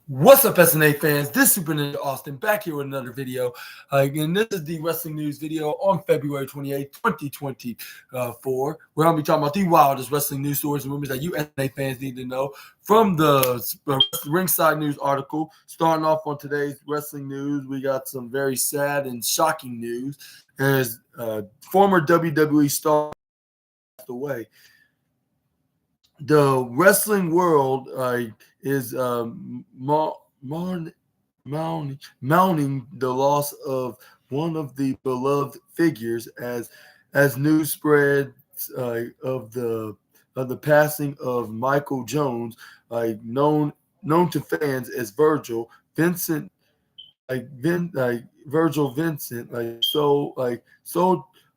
What's up, SNA fans? This is Super Ninja Austin back here with another video. And this is the wrestling news video on February 28th, 2024. We're going to be talking about the wildest wrestling news stories and rumors that you SNA fans need to know from the Ringside News article. Starting off on today's wrestling news, we got some very sad and shocking news as former WWE star passed away. The wrestling world is mourning the loss of one of the beloved figures as news spreads of the passing of Michael Jones, known to fans as Virgil Vincent, Virgil Vincent,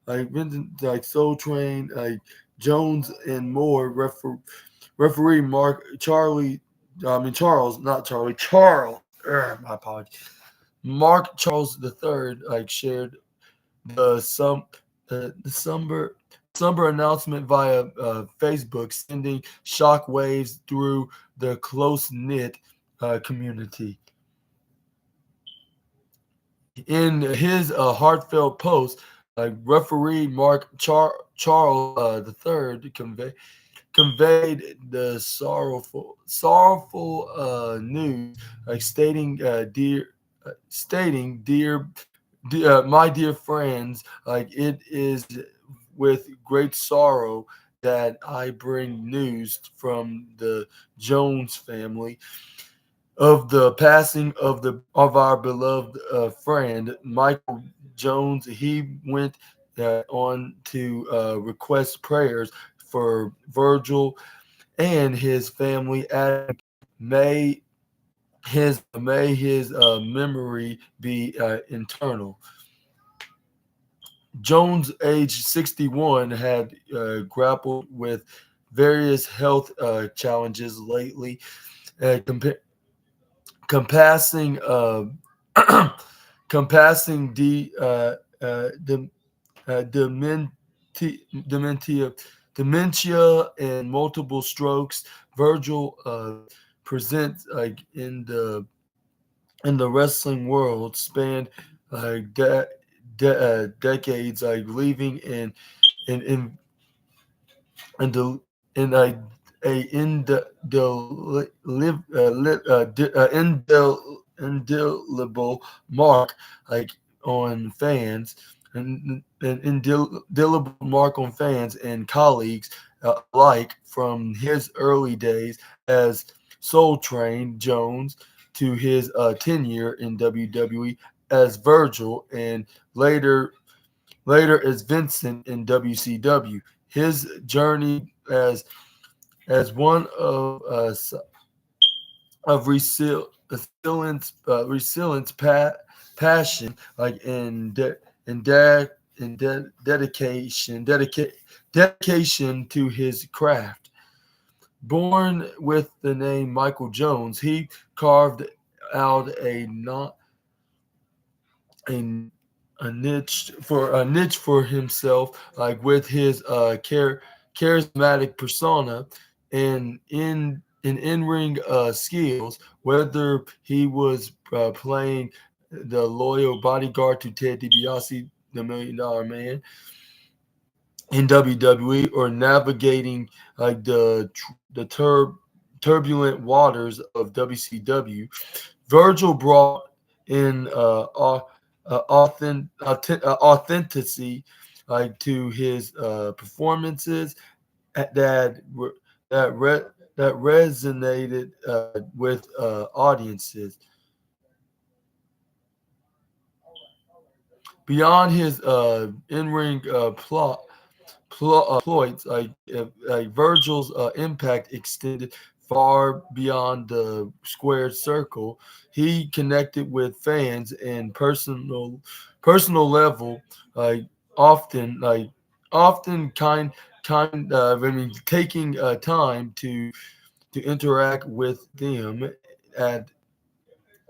Vincent, Soul Train, Jones and more. Referee Mark Charles, not Charlie, Charles. My apologies. Mark Charles III shared the somber announcement via Facebook, sending shockwaves through the close knit community. In his heartfelt post, referee Mark Charles III conveyed the sorrowful news, dear, my dear friends, it is with great sorrow that I bring news from the Jones family of the passing of our beloved friend Michael Jones. He went on to request prayers for Virgil and his family, adding, may his memory be eternal. Jones, age 61, had grappled with various health challenges lately, compassing compassing dementia and multiple strokes. Virgil presents in the wrestling world spanned decades, leaving in in in the in a indelible mark on fans, an indelible mark on fans and colleagues alike, from his early days as Soul Train Jones to his tenure in WWE as Virgil, and later as Vincent in WCW. His journey as one of passion, dedication to his craft. Born with the name Michael Jones, he carved out a niche for himself, with his charismatic persona and in-ring skills. Whether he was playing the loyal bodyguard to Ted DiBiase, the $1 Million Man, in WWE, or navigating the turbulent waters of WCW, Virgil brought in authenticity to his performances that that resonated with audiences. Beyond his in-ring ploys, Virgil's impact extended far beyond the squared circle. He connected with fans and personal level, often often taking time to interact with them at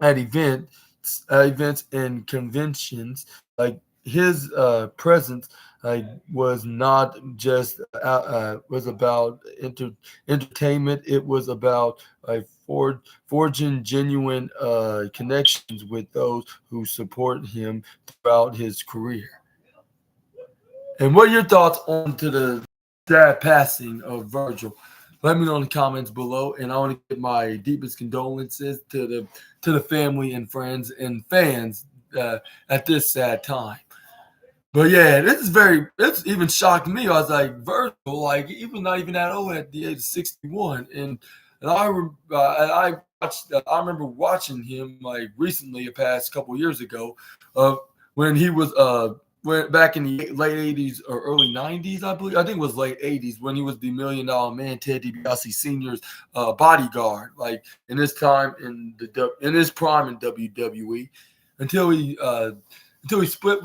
events and conventions. his presence was not just was about entertainment. It was about forging genuine connections with those who support him throughout his career. And what are your thoughts on to the sad passing of Virgil? Let me know in the comments below. And I want to give my deepest condolences to the family and friends and fans at this sad time. But yeah, it's even shocked me. I was like, Virgil, like, even not even that old at the age of 61. And I remember watching him like recently, a past couple years ago, when he was when back in the late 80s or early 90s, I believe. I think it was late 80s when he was the $1 Million Man, Ted DiBiase Sr.'s bodyguard, like in his time in his prime in WWE, until he split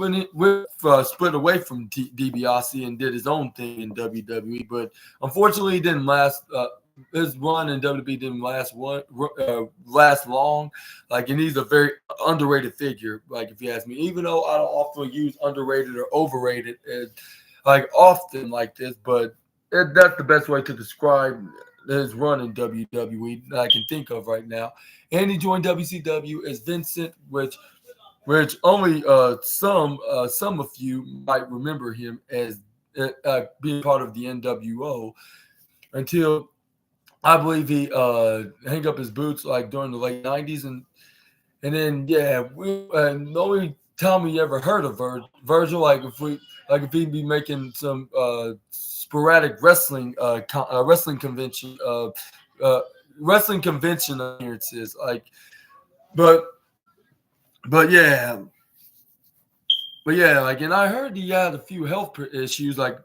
split away from DiBiase and did his own thing in WWE. But unfortunately, it didn't last. His run in WWE didn't last long. Like, and he's a very underrated figure. Like, if you ask me, even though I don't often use underrated or overrated like often like this, but that's the best way to describe his run in WWE that I can think of right now. And he joined WCW as Vincent, which only some of you might remember him as being part of the NWO until I believe he hung up his boots like during the late 90s. And then yeah, the only time we ever heard of Virgil, like if he'd be making some sporadic uh, wrestling convention appearances, like, but but yeah. But yeah, like, and I heard he had a few health issues, like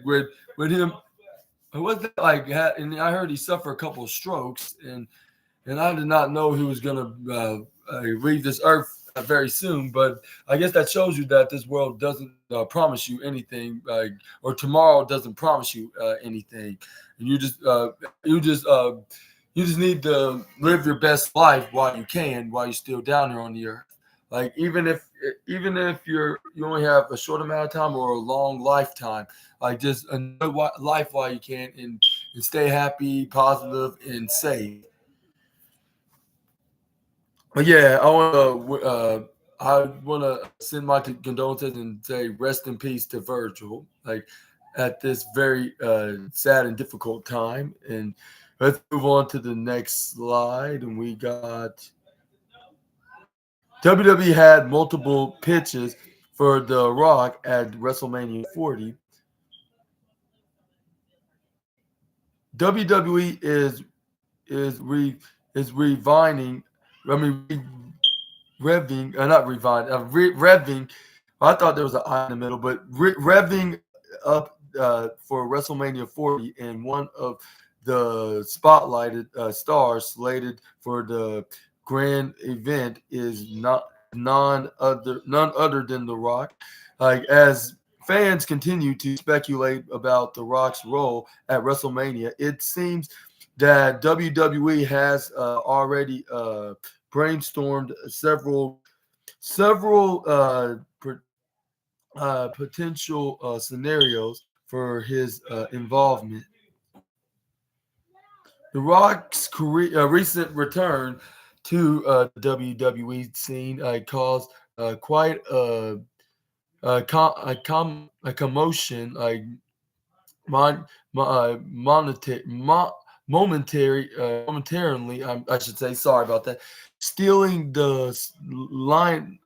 with him. Was that like? And I heard he suffered a couple of strokes, and I did not know he was gonna leave this earth very soon. But I guess that shows you that this world doesn't promise you anything, or tomorrow doesn't promise you anything, and you just need to live your best life while you can, while you're still down here on the earth. Like, even if you only have a short amount of time or a long lifetime, like, just enjoy life while you can, and stay happy, positive, and safe. But yeah, I want to send my condolences and say rest in peace to Virgil. Like, at this very sad and difficult time. And let's move on to the next slide. And we got WWE had multiple pitches for The Rock at WrestleMania 40. WWE is re is reviving. I mean, revving, not reviving, revving. I thought there was an I in the middle, but revving up for WrestleMania 40, and one of the spotlighted stars slated for the grand event is none other than The Rock. Like, as fans continue to speculate about The Rock's role at WrestleMania, it seems that WWE has already brainstormed several potential scenarios for his involvement. The Rock's recent return to the WWE scene caused quite a commotion, like mon, monetary, momentarily, I should say, sorry about that, stealing the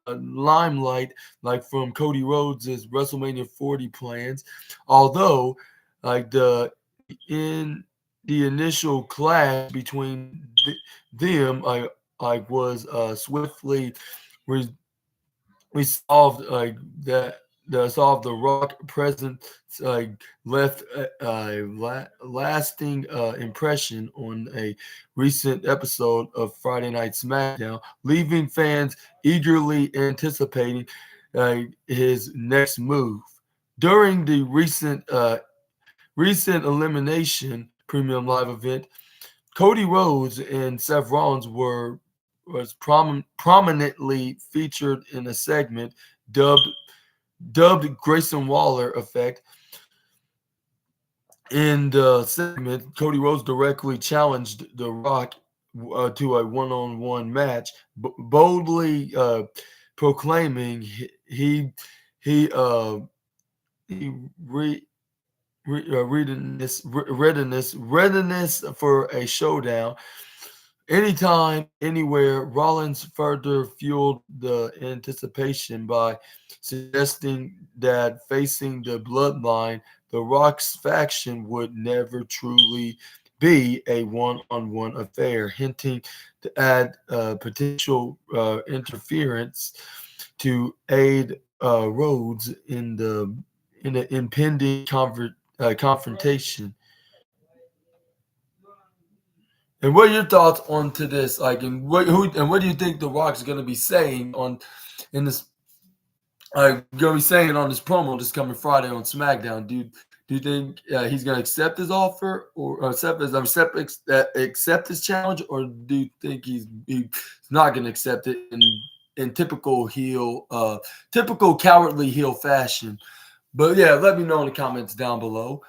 limelight, like, from Cody Rhodes' WrestleMania 40 plans. Although, like, in the initial clash between them, was swiftly re- resolved, like that. The Rock presence left a lasting impression on a recent episode of Friday Night SmackDown, leaving fans eagerly anticipating his next move. During the recent Elimination Premium Live event, Cody Rhodes and Seth Rollins was prominently featured in a segment dubbed dubbed Grayson Waller effect. In the segment, Cody Rhodes directly challenged The Rock to a one-on-one match, boldly proclaiming he he re, readiness for a showdown. Anytime, anywhere, Rollins further fueled the anticipation by suggesting that facing the bloodline, the Rock's faction would never truly be a one-on-one affair, hinting at potential interference to aid Rhodes in the impending confrontation. And what are your thoughts on to this? Like, and what do you think The Rock's going to be saying on in this? Going to be saying on this promo this coming Friday on SmackDown? Do you think he's going to accept his offer or accept his challenge, or do you think he's not going to accept it in typical typical cowardly heel fashion? But yeah, let me know in the comments down below.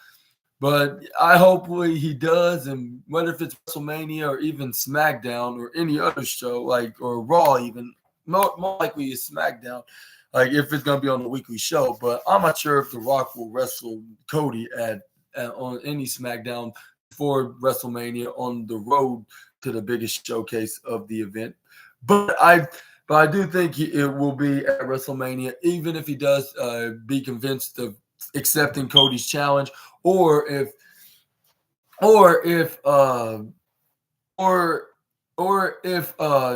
But I hopefully he does, and whether if it's WrestleMania or even SmackDown or any other show, like or Raw, even more likely is SmackDown, like if it's gonna be on the weekly show. But I'm not sure if The Rock will wrestle Cody at on any SmackDown for WrestleMania on the road to the biggest showcase of the event. But I do think it will be at WrestleMania, even if he does be convinced of accepting Cody's challenge, or if or if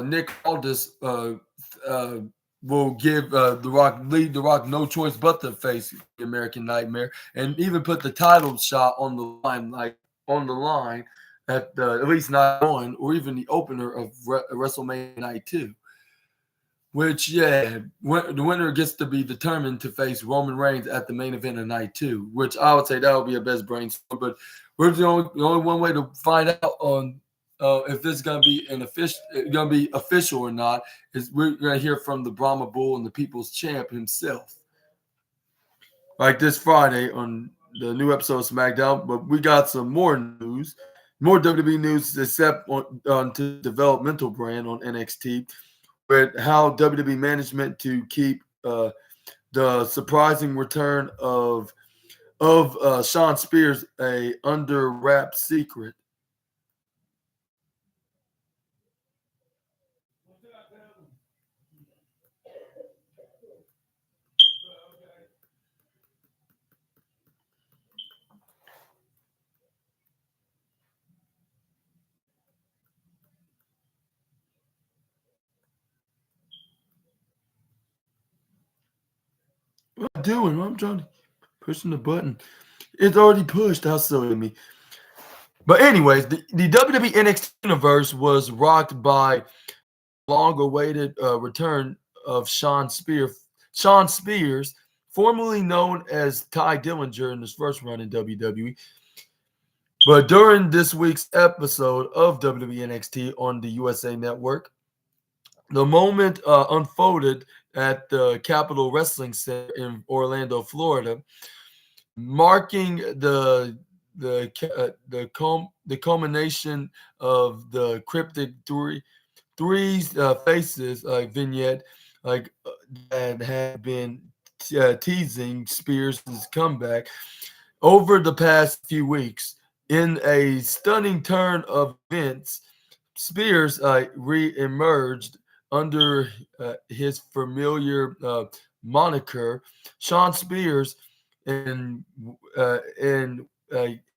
Nick Aldis will give lead the Rock no choice but to face the American Nightmare, and even put the title shot on the line, at least night one, or even the opener of WrestleMania night 2. Which, yeah, the winner gets to be determined to face Roman Reigns at the main event of night 2, which I would say that would be a best brainstorm. But we're the only one way to find out on if this is going to be official or not is we're going to hear from the Brahma Bull and the People's Champ himself, like this Friday on the new episode of SmackDown. But we got some more news, more WWE news, except on to developmental brand on NXT. With how WWE management to keep the surprising return of Shawn Spears a under wrap secret. What am I doing? I'm trying to pushing the button. It's already pushed. How silly of me. But anyways, the WWE NXT universe was rocked by long-awaited return of Shawn Spears. Shawn Spears, formerly known as Ty Dillinger in his first run in WWE. But during this week's episode of WWE NXT on the USA Network, the moment unfolded at the Capitol Wrestling Center in Orlando, Florida, marking the culmination of the cryptic three faces vignette that had been teasing Spears' comeback over the past few weeks. In a stunning turn of events, Spears re-emerged under his familiar moniker, Shawn Spears, and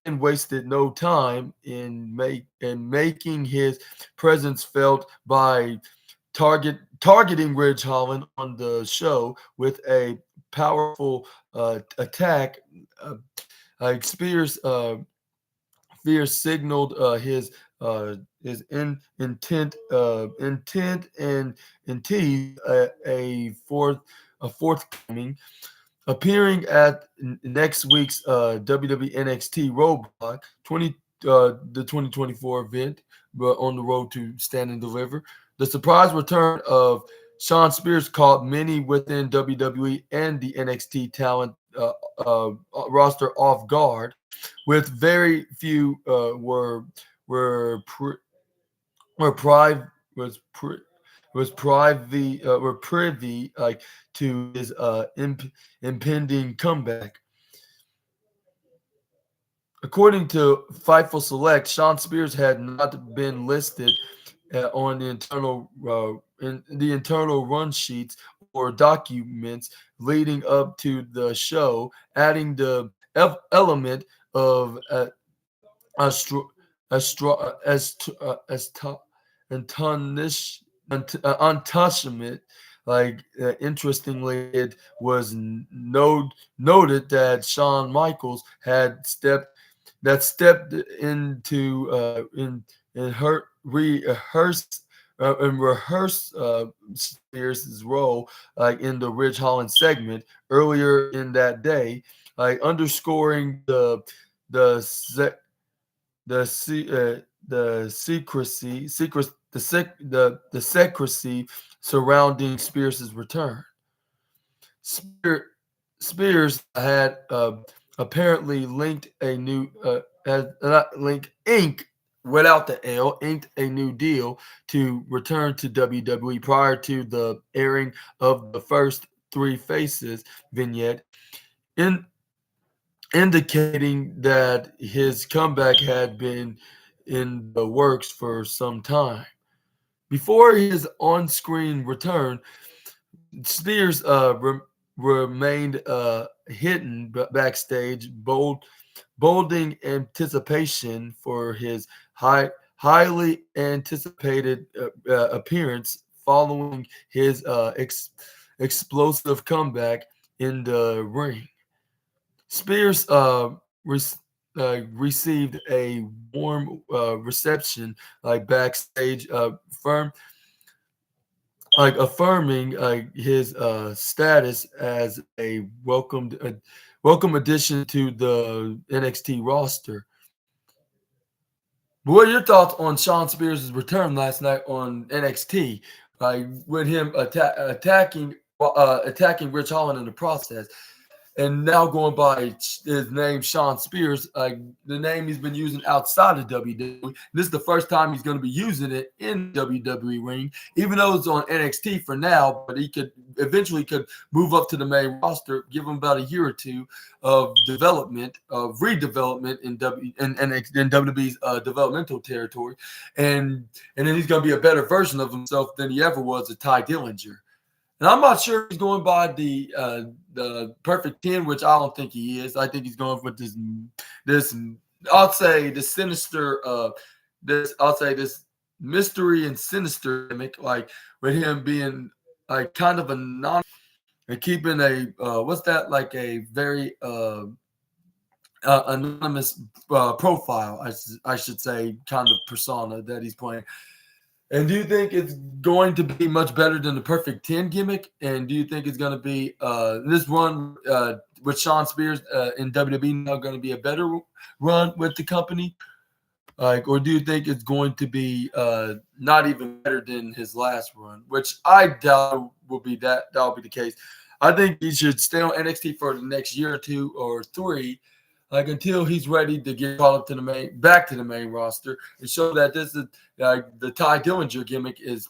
wasted no time in making his presence felt by targeting Ridge Holland on the show with a powerful attack. Spears signaled his intent and teased a forthcoming appearing at next week's WWE NXT Roadblock the 2024 event, but on the road to Stand and Deliver. The surprise return of Shawn Spears caught many within WWE and the NXT talent roster off guard, with very few were pri- were priv was pri- was privy were privy to his impending comeback. According to Fightful Select, Shawn Spears had not been listed on the internal run sheets or documents leading up to the show, adding the element of astro, untouchment. Interestingly, it was noted that Shawn Michaels had stepped into in her rehearse and rehearse Spears' role in the Ridge Holland segment earlier in that day, underscoring the se- the se- the secrecy surrounding Spears' return. Spear, Spears had apparently linked a new had not linked ink without the L, inked a new deal to return to WWE prior to the airing of the first Three Faces vignette, in indicating that his comeback had been in the works for some time. Before his on-screen return, Spears remained hidden backstage, bolding anticipation for his highly anticipated appearance following his explosive comeback in the ring. Spears re- received a warm reception backstage, firm affirming his status as a welcome addition to the NXT roster. But what are your thoughts on Shawn Spears' return last night on NXT? With him attacking Rich Holland in the process, and now going by his name, Shawn Spears, the name he's been using outside of WWE. This is the first time he's going to be using it in WWE ring, even though it's on NXT for now. But he could eventually move up to the main roster, give him about a year or two of development, of redevelopment in WWE's developmental territory, and then he's going to be a better version of himself than he ever was at Ty Dillinger. And I'm not sure he's going by the perfect 10, which I don't think he is. I think he's going with this I'll say the sinister this mystery and sinister gimmick, like with him being like kind of a non and keeping a what's that, like a very anonymous profile, I should say, kind of persona that he's playing. And do you think it's going to be much better than the Perfect 10 gimmick? And do you think it's going to be this run with Shawn Spears in WWE now going to be a better run with the company? Or do you think it's going to be not even better than his last run? Which I doubt will be that'll be the case. I think he should stay on NXT for the next year or two or three, until he's ready to get called up to back to the main roster and show that this is the Ty Dillinger gimmick is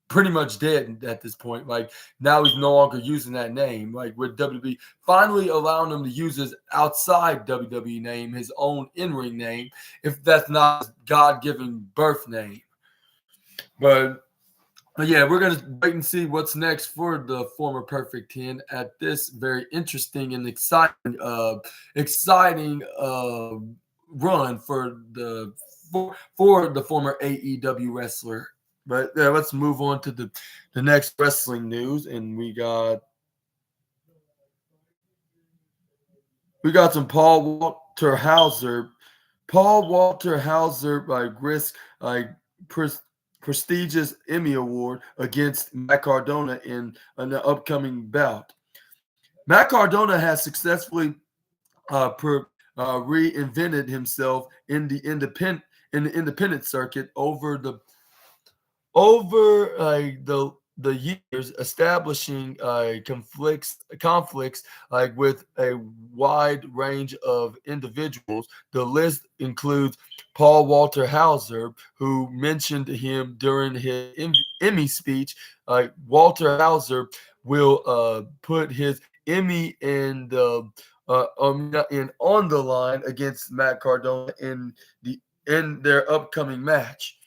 pretty much dead at this point. Like now he's no longer using that name. Like with WWE finally allowing him to use his outside WWE name, his own in-ring name, if that's not his God-given birth name. But yeah, we're gonna wait and see what's next for the former Perfect 10 at this very interesting and exciting run for the former AEW wrestler. But yeah, let's move on to the next wrestling news, and we got some Paul Walter Hauser. Paul Walter Hauser by risk prestigious Emmy Award against Matt Cardona in an upcoming bout. Matt Cardona has successfully reinvented himself in the independent circuit over the the years establishing conflicts like with a wide range of individuals. The list includes Paul Walter Hauser, who mentioned him during his Emmy speech. Walter Hauser will put his Emmy in on the line against Matt Cardona in their upcoming match.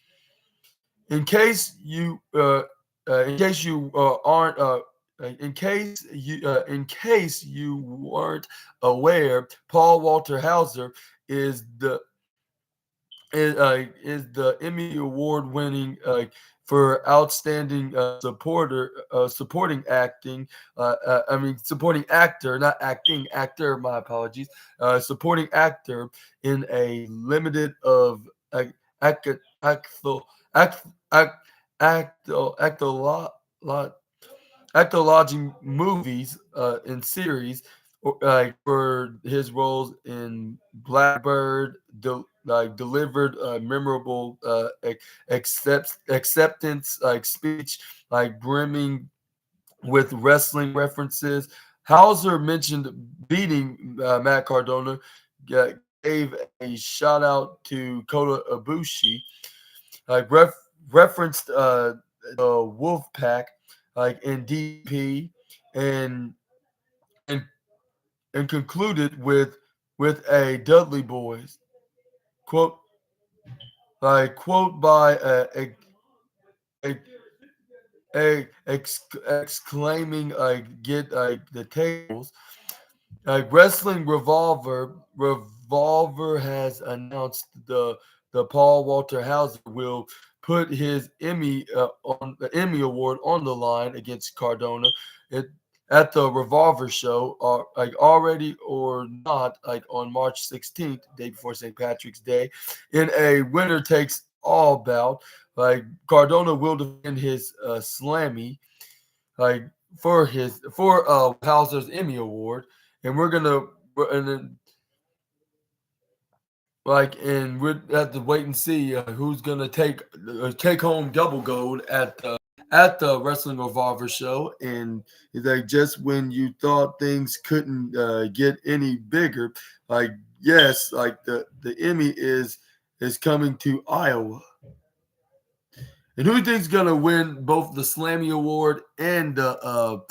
In case you in case you aren't in case you weren't aware, Paul Walter Hauser is the Emmy Award winning for outstanding supporting acting. Supporting actor, not acting actor. My apologies. Supporting actor in a limited of ac- ac- actho, act, act, actolo, actology movies and series for his roles in Blackbird, delivered memorable acceptance speech, brimming with wrestling references. Hauser mentioned beating Matt Cardona, gave a shout out to Kota Ibushi, referenced the Wolf Pack, in DP, and and and concluded with a Dudley Boys quote, quote by a, exclaiming, get the tables. Wrestling Revolver has announced the Paul Walter Hauser will put his Emmy on the Emmy Award on the line against Cardona at, at the Revolver show, already or not, on March 16th, day before St. Patrick's Day, in a winner takes all bout. Cardona will defend his Slammy like for Hauser's Emmy Award, and we're gonna and then and we'll have to wait and see who's gonna take home double gold at the Wrestling Revolver show. And just when you thought things couldn't get any bigger, yes, the Emmy is coming to Iowa. And who do you think's gonna win both the Slammy Award and the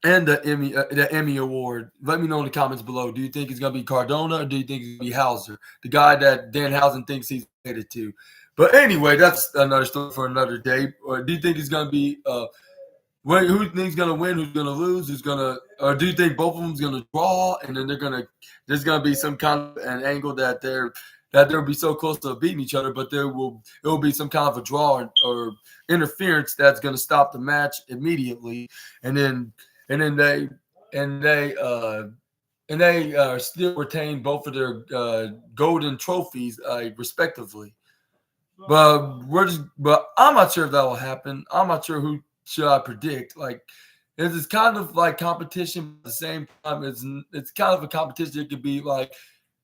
Emmy Award? Let me know in the comments below. Do you think it's gonna be Cardona, or do you think it's gonna be Hauser, the guy that Danhausen thinks he's related to? But anyway, that's another story for another day. Or do you think it's gonna be who thinks gonna win, who's gonna lose, who's gonna, or do you think both of them's gonna draw, and then there's gonna be some kind of an angle that they'll be so close to beating each other, but it will be some kind of a draw or interference that's gonna stop the match immediately, and then and then they and they still retain both of their golden trophies respectively. But I'm not sure if that will happen. I'm not sure who should I predict. It's kind of like competition. At the same time, it's kind of a competition. It could be like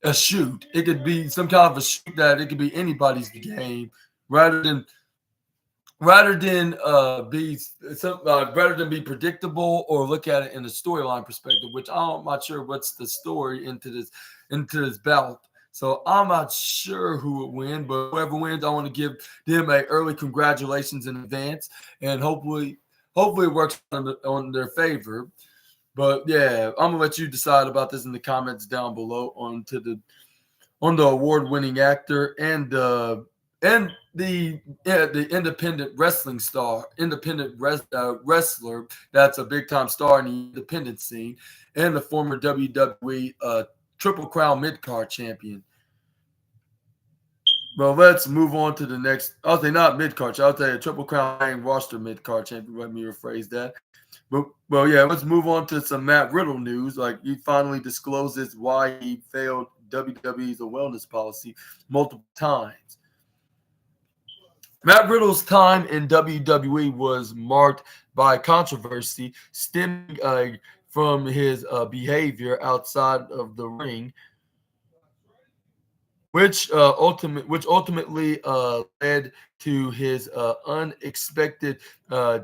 a shoot. It could be some kind of a shoot that it could be anybody's game, rather than rather than be rather than be predictable or look at it in a storyline perspective. Which I'm not sure what's the story into this bout. So I'm not sure who will win, but whoever wins, I want to give them a early congratulations in advance, and hopefully it works on their favor. But yeah, I'm gonna let you decide about this in the comments down below on the award-winning actor and the independent wrestling star, wrestler that's a big-time star in the independent scene, and the former WWE Triple Crown mid-card champion. Well, let's move on to the next. I'll say not mid-card. I'll say a Triple Crown main roster mid-card champion. Let me rephrase that. But well, yeah, let's move on to some Matt Riddle news. He finally discloses why he failed WWE's wellness policy multiple times. Matt Riddle's time in WWE was marked by controversy stemming from his behavior outside of the ring. which ultimately led to his unexpected uh,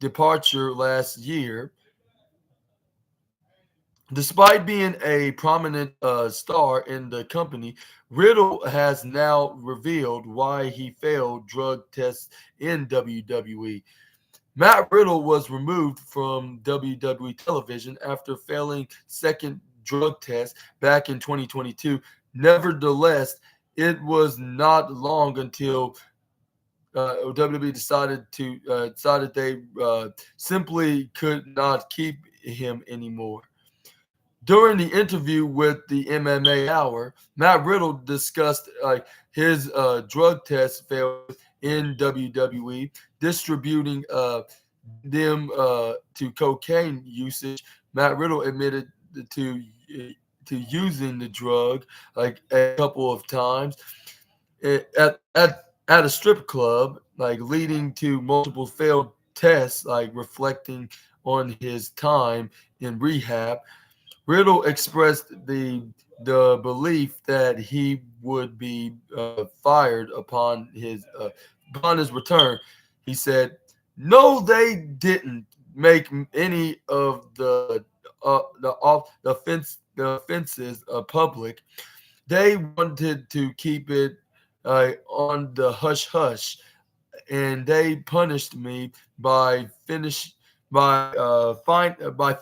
departure last year. Despite being a prominent star in the company, Riddle has now revealed why he failed drug tests in WWE. Matt Riddle was removed from WWE television after failing second drug test back in 2022. Nevertheless, it was not long until WWE decided they simply could not keep him anymore. During the interview with the MMA Hour, Matt Riddle discussed his drug test failures in WWE, distributing them to cocaine usage. Matt Riddle admitted to to using the drug like a couple of times at a strip club, like leading to multiple failed tests, like reflecting on his time in rehab. Riddle expressed the belief that he would be fired upon his return. He said, "No, they didn't make any of the offenses public. They wanted to keep it on the hush hush, and they punished me by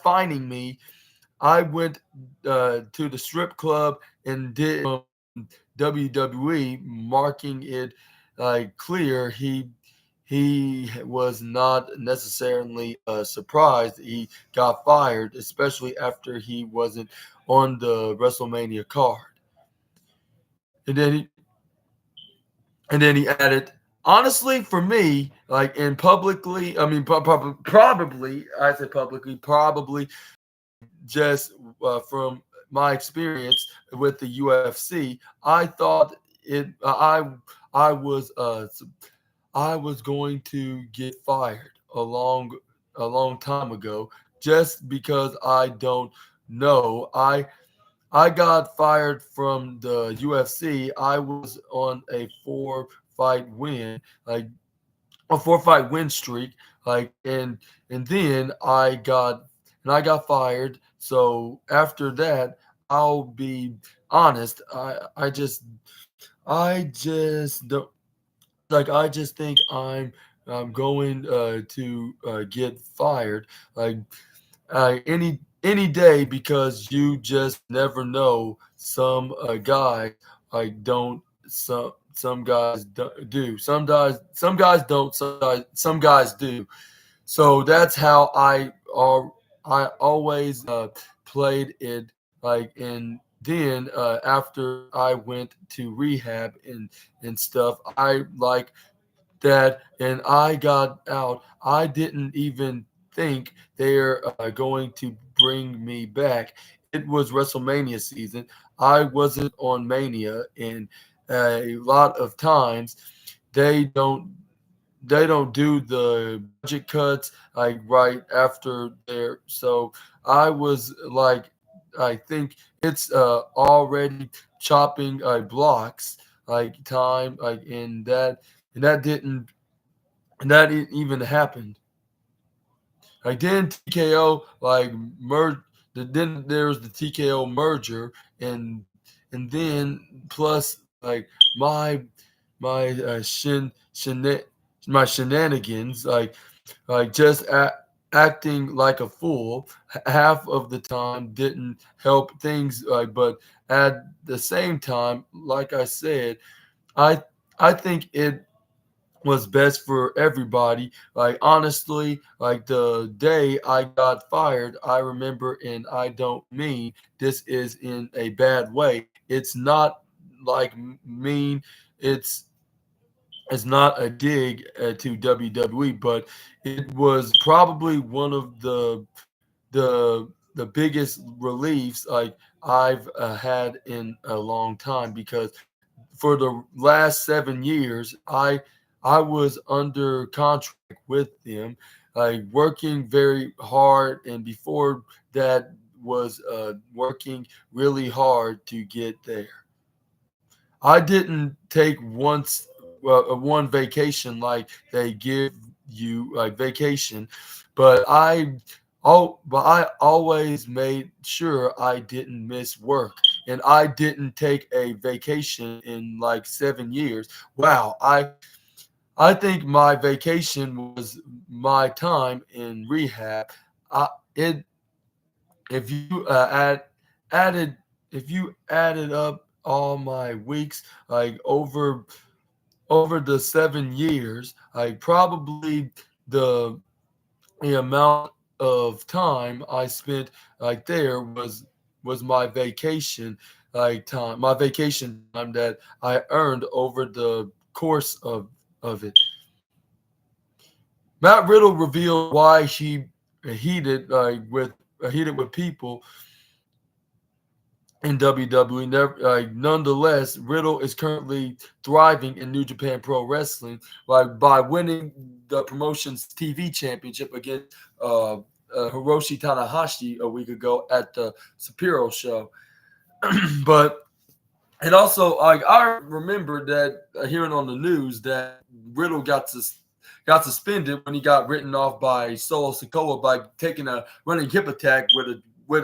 fining me. I went to the strip club and did WWE, marking it clear he was not necessarily surprised he got fired, especially after he wasn't on the WrestleMania card." And then he and then he added, "Honestly, for me, like in publicly, I mean, probably, I said publicly, probably just from my experience with the UFC, I thought I was I was going to get fired a long time ago just because I don't know. I got fired from the UFC. I was on fight win, like a four fight win streak, and then I got fired. So after that, I'll be honest. I just don't I just think I'm going to get fired like any day because you just never know. Some guys don't. Some guys do. Some guys don't. Some guys do. So that's how I always played it. And then after I went to rehab and stuff, I that and I got out, I didn't even think they're going to bring me back. It was WrestleMania season. I wasn't on Mania, and a lot of times they don't they don't do the budget cuts like right after there. So I was I think it's already chopping blocks time and that didn't and that didn't even happen. Like then TKO merged. Then there was the TKO merger, and then plus my my my shenanigans just acting like a fool half of the time didn't help things. But at the same time, like I said, I I think it was best for everybody. Like honestly, like the day I got fired, I remember, and I don't mean this is in a bad way. It's not mean. It's it's not a dig to WWE, but it was probably one of the biggest reliefs I've had in a long time because for the last 7 years, I was under contract with them, working very hard, and before that was working really hard to get there. I didn't take one vacation like they give you like vacation, but I always made sure I didn't miss work, and I didn't take a vacation in like 7 years. Wow, I think my vacation was my time in rehab. I it if you added if you added up all my weeks like over the 7 years, like probably the the amount of time I spent like there was my vacation time that I earned over the course of it. Matt Riddle revealed why he heated heated with people in WWE. Nonetheless, Riddle is currently thriving in New Japan Pro Wrestling by winning the promotion's TV championship against Hiroshi Tanahashi a week ago at the Sapporo show. But and also, like I remember that hearing on the news that Riddle got suspended when he got written off by Solo Sikoa by taking a running hip attack with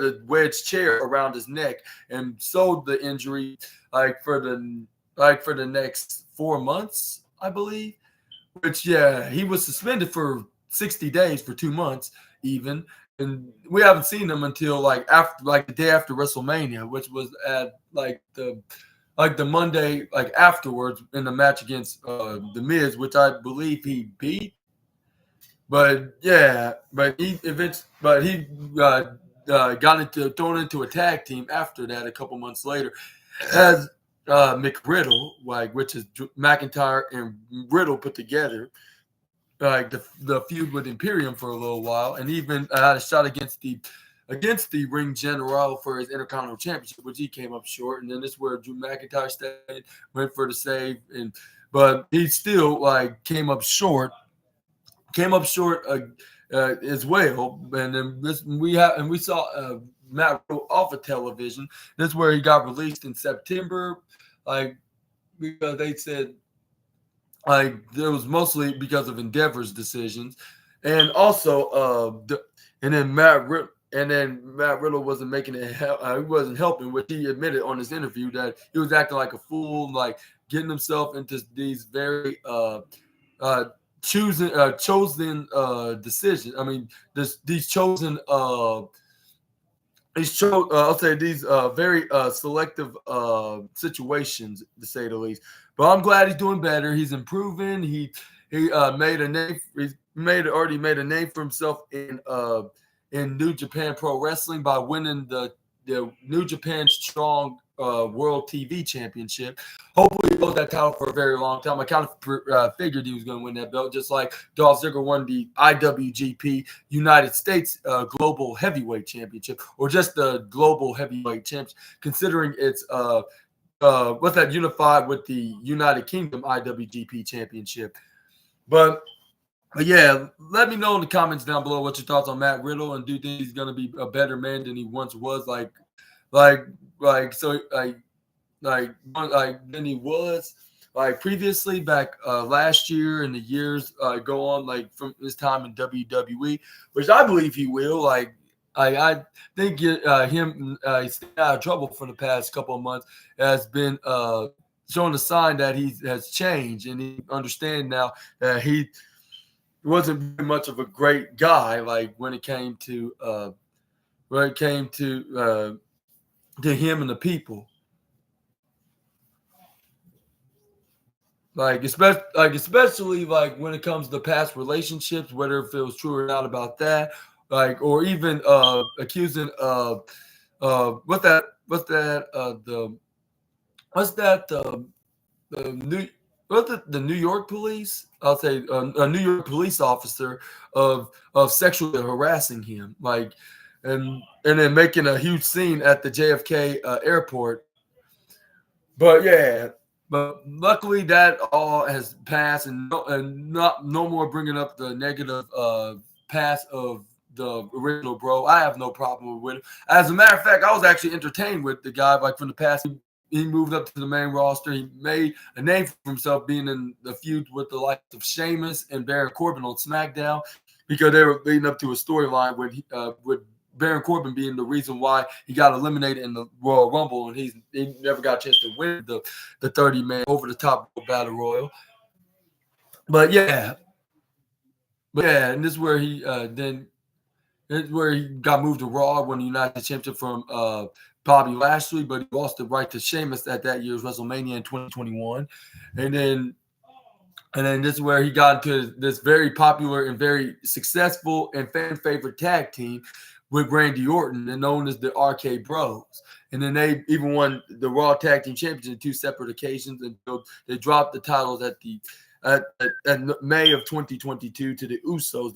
a wedge chair around his neck and sold the injury for the next 4 months, I believe. Which yeah, he was suspended for 60 days for 2 months even. And we haven't seen him until like the day after WrestleMania, which was at like the Monday like afterwards in the match against the Miz, which I believe he beat. But yeah, but he got into thrown into a tag team after that a couple months later as McRiddle, like which is McIntyre and Riddle put together, like the feud with Imperium for a little while, and even had a shot against the Ring General for his Intercontinental Championship, which he came up short. And then this is where Drew McIntyre stayed, went for the save, but he still like came up short as well. And then we saw Matt Riddle off of television. This is where he got released in September, like because they said like it was mostly because of Endeavor's decisions, and also and then Matt Riddle wasn't making it. He wasn't helping, which he admitted on his interview that he was acting like a fool, like getting himself into these very uh, chosen decisions. I mean, these chosen I'll say these very selective situations, to say the least. But I'm glad he's doing better. He's improving. He made a name. He's already made a name for himself in New Japan Pro Wrestling by winning the New Japan Strong World TV Championship. Hopefully, he holds that title for a very long time. I kind of figured he was going to win that belt, just like Dolph Ziggler won the IWGP United States Global Heavyweight Championship, or just the Global Heavyweight Championship, considering it's what's that unified with the United Kingdom IWGP Championship. But yeah, let me know in the comments down below what your thoughts on Matt Riddle, and do you think he's going to be a better man than he once was, like so like than he was like previously back last year and the years go on like from his time in WWE, which I believe he will. Like I think him staying out of trouble for the past couple of months has been showing a sign that he has changed, and he understands now that he wasn't very much of a great guy. Like when it came to him and the people. Especially like when it comes to past relationships, whether if it was true or not about that, like or even accusing what's that the new the New York police, I'll say a New York police officer of sexually harassing him, like and then making a huge scene at the JFK airport. But yeah, but luckily that all has passed, and not no more bringing up the negative past of the original bro. I have no problem with it. As a matter of fact, I was actually entertained with the guy like from the past he moved up to the main roster. He made a name for himself being in the feud with the likes of Sheamus and Baron Corbin on SmackDown, because they were leading up to a storyline with Baron Corbin being the reason why he got eliminated in the Royal Rumble, and he never got a chance to win the 30-man over the top battle royal. But yeah, and this is where he got moved to Raw, won the United Championship from Bobby Lashley, but he lost the right to Sheamus at that year's WrestleMania in 2021. And then this is where he got into this very popular and very successful and fan favorite tag team with Randy Orton, and known as the RK Bros. And then they even won the Raw Tag Team Championship on 2 separate occasions until they dropped the titles at May of 2022 to the Usos,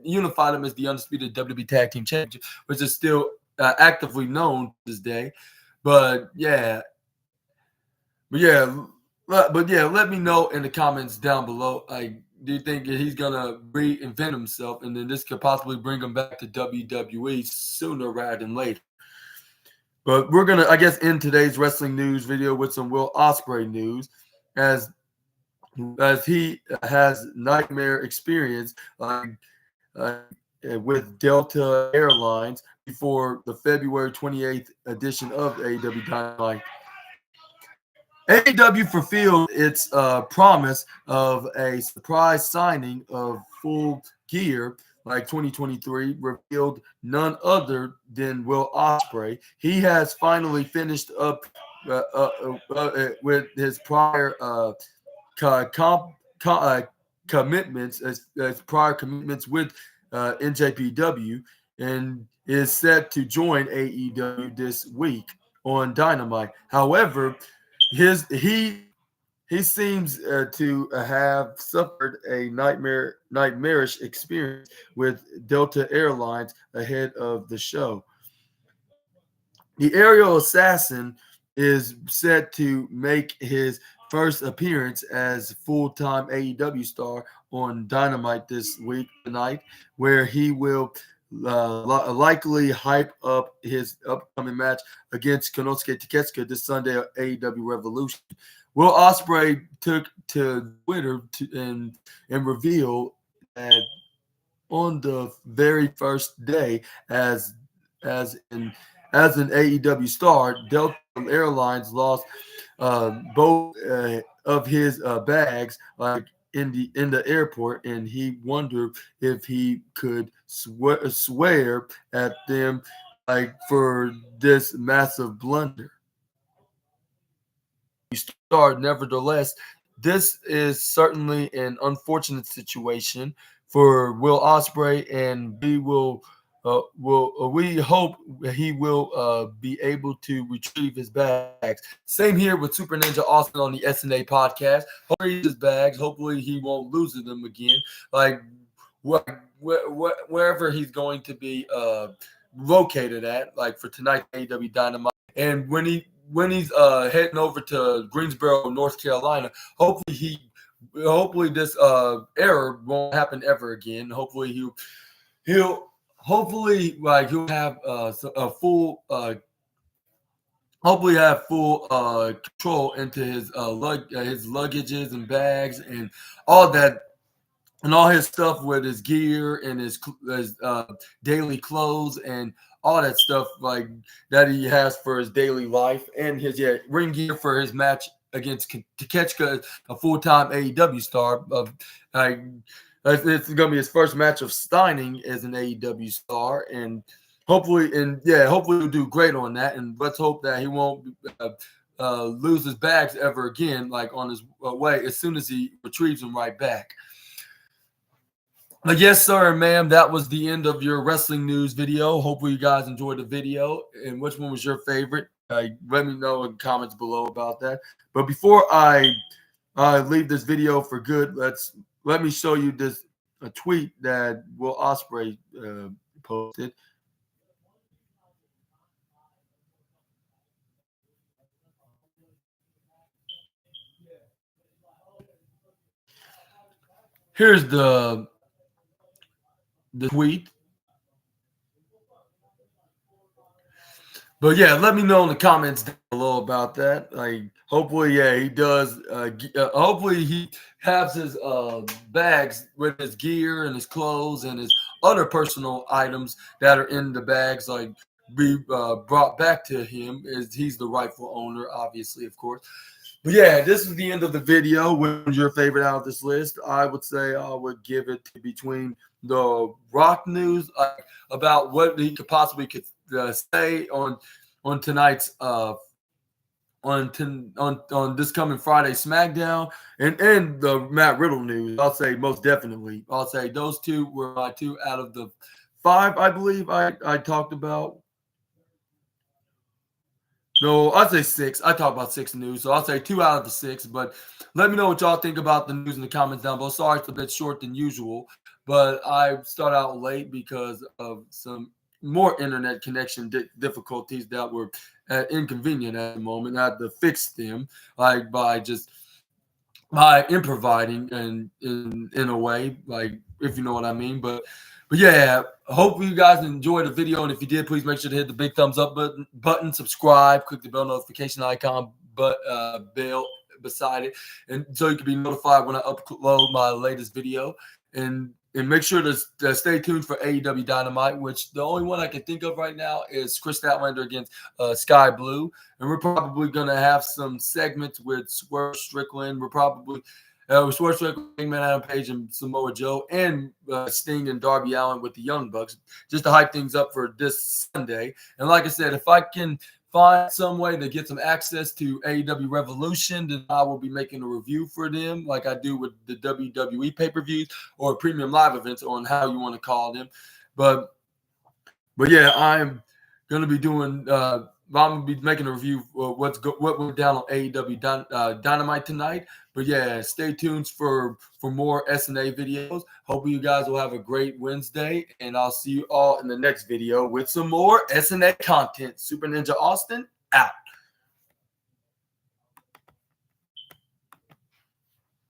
unified them as the undisputed WWE Tag Team Championship, which is still actively known to this day. But let me know in the comments down below. Do you think that he's gonna reinvent himself, and then this could possibly bring him back to WWE sooner rather than later? But we're gonna, I guess, end today's wrestling news video with some Will Ospreay news, as he has nightmare experience with Delta Airlines before the February 28th edition of AEW Dynamite. AEW fulfilled its promise of a surprise signing of Full Gear like 2023, revealed none other than Will Ospreay. He has finally finished up with his prior commitments as prior commitments with NJPW, and is set to join AEW this week on Dynamite. However, he seems to have suffered a nightmarish experience with Delta Airlines ahead of the show. The aerial assassin is set to make his first appearance as full-time AEW star on Dynamite this week tonight, where he will likely hype up his upcoming match against Konosuke Takeshita this Sunday at AEW Revolution. Will Ospreay took to Twitter and revealed that on the very first day as an AEW star, Delta Airlines lost both of his bags in the airport, and he wondered if he could swear at them for this massive blunder. Nevertheless, this is certainly an unfortunate situation for Will Ospreay, and we hope he will be able to retrieve his bags. Same here with Super Ninja Austin on the SNA podcast. Hopefully his bags. Hopefully he won't lose them again. Wherever he's going to be located at, for tonight AEW Dynamite, and when he's heading over to Greensboro, North Carolina, hopefully this error won't happen ever again. Hopefully he'll have a full hopefully have full control into his luggages and bags and all that, and all his stuff with his gear and his daily clothes and all that stuff that he has for his daily life, and his ring gear for his match against Takeshita, a full-time AEW star. It's going to be his first match of signing as an AEW star, and hopefully he'll do great on that. And let's hope that he won't lose his bags ever again, on his way, as soon as he retrieves them right back. Yes, sir, ma'am, that was the end of your wrestling news video. Hopefully you guys enjoyed the video. And which one was your favorite? Let me know in the comments below about that. But before I leave this video for good, let me show you a tweet that Will Ospreay posted. Here's the tweet. But yeah, let me know in the comments down below about that. Like, hopefully, yeah, he does. Hopefully, he has his bags with his gear and his clothes and his other personal items that are in the bags, like be brought back to him, as he's the rightful owner, obviously, of course. But yeah, this is the end of the video. Which was your favorite out of this list? I would say I would give it to between the Rock news, about what he could possibly say on tonight's on this coming Friday SmackDown, and the Matt Riddle news. I'll say most definitely. I'll say those two were my two out of the five, I believe I talked about. No, I'd say six. I talk about six news, so I'll say two out of the six. But let me know what y'all think about the news in the comments down below. Sorry, it's a bit short than usual, but I start out late because of some more internet connection difficulties that were inconvenient at the moment. I had to fix them, like by improvising and in a way, like, if you know what I mean. But yeah, hopefully you guys enjoyed the video, and if you did, please make sure to hit the big thumbs up button, subscribe, click the bell notification icon, bell beside it, and so you can be notified when I upload my latest video. And make sure to stay tuned for AEW Dynamite, which the only one I can think of right now is Chris Statlander against Sky Blue. And we're probably going to have some segments with Swerve Strickland. We're probably with Swerve Strickland, Hangman Adam Page, and Samoa Joe, and Sting and Darby Allin with the Young Bucks, just to hype things up for this Sunday. And like I said, if I can find some way to get some access to AEW Revolution, then I will be making a review for them, like I do with the WWE pay-per-views or premium live events, on how you want to call them. But yeah, I'm gonna be doing. I'm gonna be making a review of what went down on AEW Dynamite tonight. But yeah, stay tuned for more SNA videos. Hope you guys will have a great Wednesday, and I'll see you all in the next video with some more SNA content. Super Ninja Austin out.